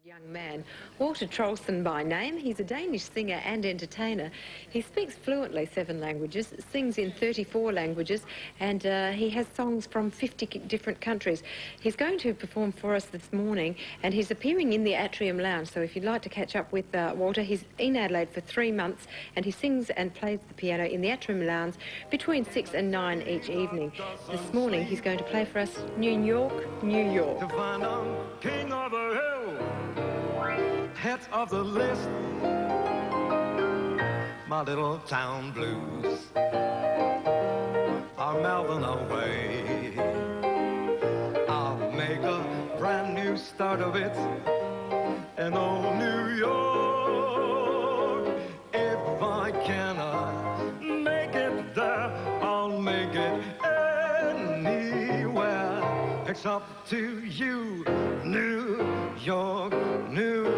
Young man, Walter Troelsen by name. He's a Danish singer and entertainer. He speaks fluently 7 languages, sings in 34 languages, and he has songs from 50 different countries. He's going to perform for us this morning, and he's appearing in the Atrium Lounge. So if you'd like to catch up with Walter, he's in Adelaide for 3 months, and he sings and plays the piano in the Atrium Lounge between 6 and 9 each evening. This morning he's going to play for us New York, New York. To find out king of the hill, head of the list, my little town blues are melting away. I'll make a brand new start of it in old New York. If I cannot make it there, I'll make it anywhere. It's up to you, New York, New York.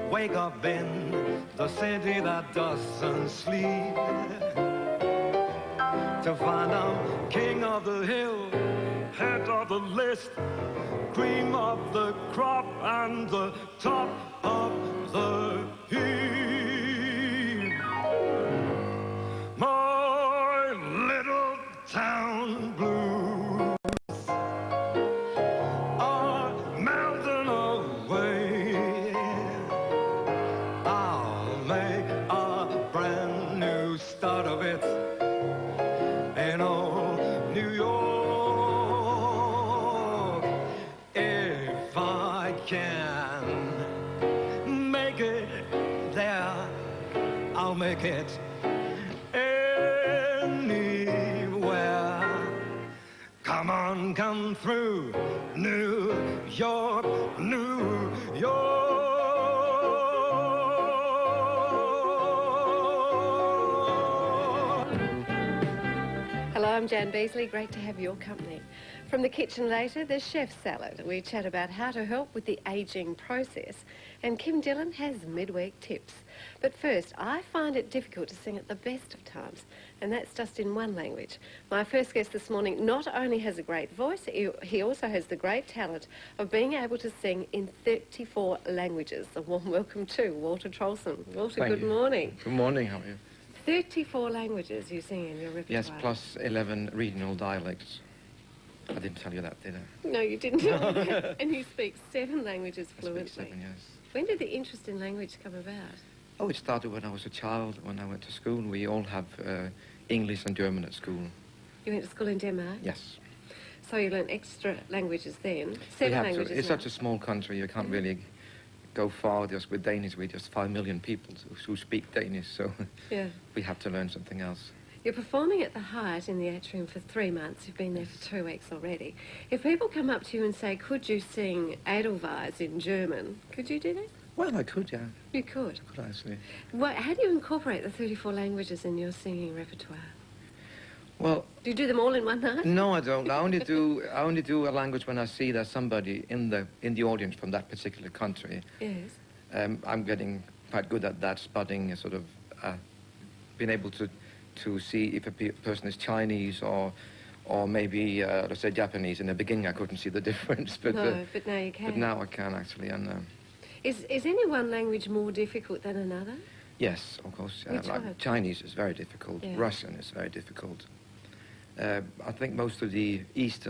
Wake up in the city that doesn't sleep, to find out king of the hill, head of the list, cream of the crop and the top of the heap. My little town blues are melting away. Make a brand new start of it in old New York. If I can make it there, I'll make it anywhere. Come on, come through, New York, New York. Hello, I'm Jan Beasley. Great to have your company. From the kitchen later, there's Chef Salad. We chat about how to help with the ageing process. And Kim Dillon has midweek tips. But first, I find it difficult to sing at the best of times, and that's just in one language. My first guest this morning not only has a great voice, he also has the great talent of being able to sing in 34 languages. A warm welcome to Walter Troelsen. Walter, good morning. Good morning, how are you? 34 languages you sing in your repertoire. Yes, plus 11 regional dialects. I didn't tell you that, did I? No, you didn't. And you speak 7 languages fluently. I speak 7, yes. When did the interest in language come about? Oh, it started when I was a child, when I went to school. We all have English and German at school. You went to school in Denmark? Yes. So you learned extra languages then? 7 languages It's now. such a small country, you can't really go far just with Danish. We're just 5 million people who speak Danish, so yeah. We have to learn something else. You're performing at the Hyatt in the Atrium for 3 months. You've been there for 2 weeks already. If people come up to you and say, could you sing Adelaide in German, could you do that? Well, I could, yeah. You could? I could, actually. How do you incorporate the 34 languages in your singing repertoire? Well, do you do them all in one night? No, I don't. I only do a language when I see there's somebody in the audience from that particular country. Yes. I'm getting quite good at that, spotting sort of being able to see if a person is Chinese or maybe let's say Japanese. In the beginning, I couldn't see the difference, but but now you can. But now I can actually, and. Is any one language more difficult than another? Yes, of course. Which like one? Chinese is very difficult. Yeah. Russian is very difficult. I think most of the East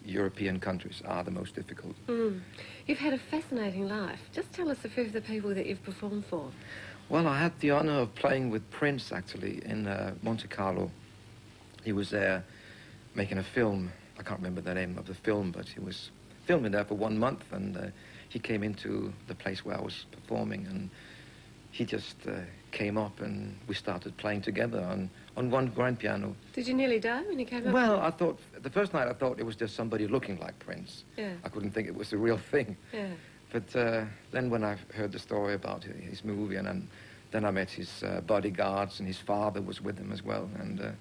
European countries are the most difficult. Mm. You've had a fascinating life. Just tell us a few of the people that you've performed for. Well, I had the honor of playing with Prince, actually, in Monte Carlo. He was there making a film. I can't remember the name of the film, but he was filming there for 1 month, and he came into the place where I was performing, and he just came up and we started playing together, and on one grand piano. Did you nearly die when you came up? Well, I thought, the first night I thought it was just somebody looking like Prince. Yeah. I couldn't think it was the real thing. Yeah. But then when I heard the story about his movie, and then I met his bodyguards, and his father was with him as well. And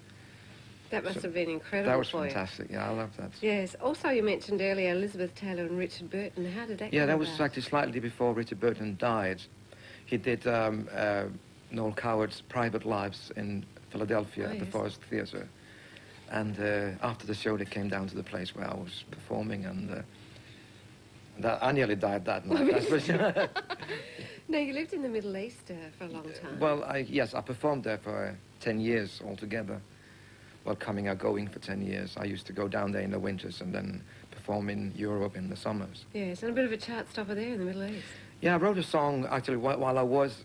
that must have been incredible. that was for fantastic. You. Yeah, I loved that. Yes. Also, you mentioned earlier Elizabeth Taylor and Richard Burton. How did that Yeah, come that was about? actually slightly before Richard Burton died. He did Noel Coward's Private Lives in Philadelphia at the Yes. Forest Theatre. And after the show, they came down to the place where I was performing, and I nearly died that night. That's for sure. No, you lived in the Middle East for a long time. Well, yes, I performed there for 10 years altogether. Well, coming or going for 10 years. I used to go down there in the winters and then perform in Europe in the summers. Yes, and a bit of a chart stopper there in the Middle East. Yeah, I wrote a song, actually, while I was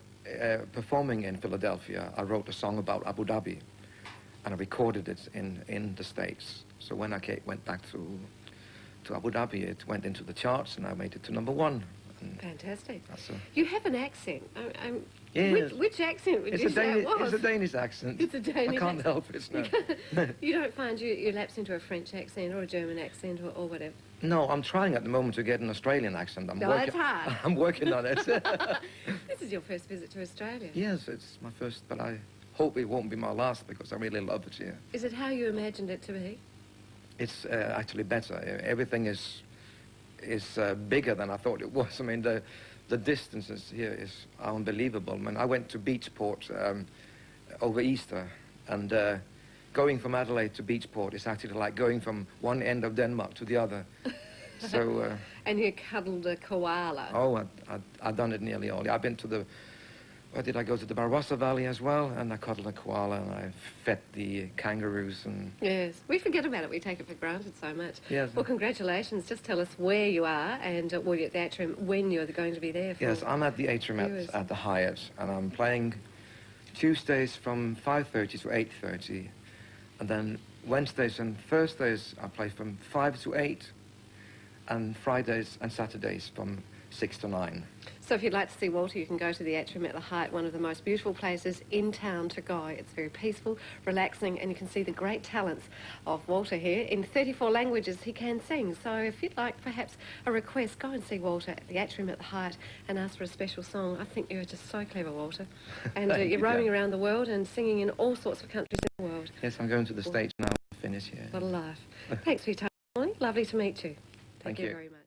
performing in Philadelphia. I wrote a song about Abu Dhabi, and I recorded it in the States. So when I went back to Abu Dhabi, it went into the charts, and I made it to #1. And fantastic. that's You have an accent. Yes. Which accent would you say it was? It's a Danish accent. It's a Danish I can't accent. help it, no. You don't find you lapse into a French accent or a German accent or whatever? No, I'm trying at the moment to get an Australian accent. It's hard. I'm working on it. This is your first visit to Australia. Yes, it's my first, but I hope it won't be my last because I really love it here. Is it how you imagined it to be? It's actually better. Everything is bigger than I thought it was. I mean, the distances here are unbelievable. I mean, I went to Beachport over Easter, and going from Adelaide to Beachport is actually like going from one end of Denmark to the other. So. And you cuddled a koala. Oh, I've done it nearly all. I've been to where did I go? To the Barossa Valley as well, and I cuddled a koala, and I fed the kangaroos, and... Yes, we forget about it. We take it for granted so much. Yes. Well, congratulations. Just tell us where you are and well, you're at the atrium, when you're going to be there for. Yes, I'm at the atrium at the Hyatt, and I'm playing Tuesdays from 5:30 to 8:30, and then Wednesdays and Thursdays I play from 5 to 8, and Fridays and Saturdays from 6 to 9. So if you'd like to see Walter, you can go to the atrium at the Hyatt, one of the most beautiful places in town to go. It's very peaceful, relaxing, and you can see the great talents of Walter here. In 34 languages he can sing. So if you'd like perhaps a request, go and see Walter at the atrium at the Hyatt and ask for a special song. I think you're just so clever, Walter. And you're roaming around the world and singing in all sorts of countries in the world. Yes, I'm going to the States now to finish here. What a life. Thanks for your time this morning. Lovely to meet you. Thank you you. very much.